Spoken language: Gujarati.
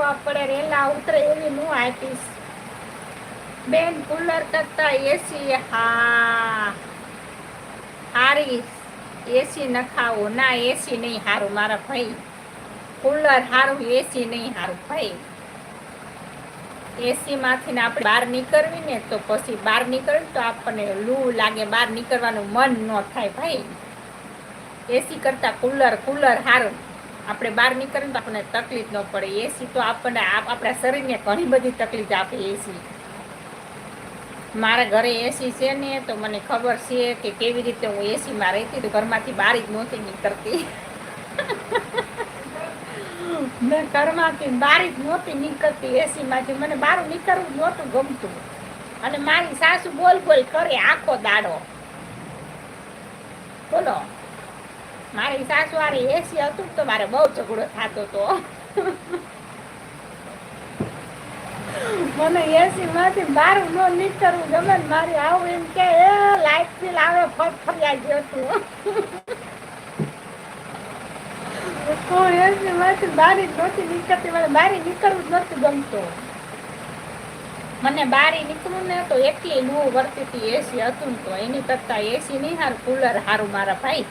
આપણે રેલા ઉતરે એવી હું આપીશ બેન. કુલર કરતા એસી હા હારી. એસી નખાવો ના, એસી નહીં હારું મારા ભાઈ, કુલર હારું, એસી નહીં હારું ભાઈ. એસી માંથી ને આપણે બહાર નીકળવી ને તો પછી બહાર નીકળવી તો આપણને લૂ લાગે, બહાર નીકળવાનું મન ન થાય ભાઈ. એસી કરતા કુલર હારું. આપણે બહાર નીકળીએ તો આપણને તકલીફ ન પડે. એસી તો આપણને આપણા શરીરને ઘણી બધી તકલીફ આપે એસી. મારા ઘરે એસી છે ને તો મને ખબર છે કે કેવી રીતે હું એસીમાં રહેતી, તો ઘરમાંથી બહાર જ નહોતી નીકળતી. મેં ઘરમાંથી બહાર જ નહોતી નીકળતી એસીમાંથી. મને બહાર નીકળવું નહોતું ગમતું. અને મારી સાસુ બોલ કરે આખો દાડો. બોલો, મારી સાસુ વાળી એસી હતું તો મારે બહુ ઝઘડો થતો હતો. મને એસી માંથી બહાર ન નીકળવું ગમે. મારી આવું એમ કે લાઈટ બિલ આવે ફરિયાદ હતું. હું એસી માંથી બહાર જ નહોતી નીકળતી. મને બહાર નીકળવું જ નહોતું ગમતું. મને બહાર નીકળવું ને તો એટલી લૂ વરતી હતી. એસી હતું ને તો એની કરતા એસી નહીં હારું, કુલર હારું મારા ભાઈ.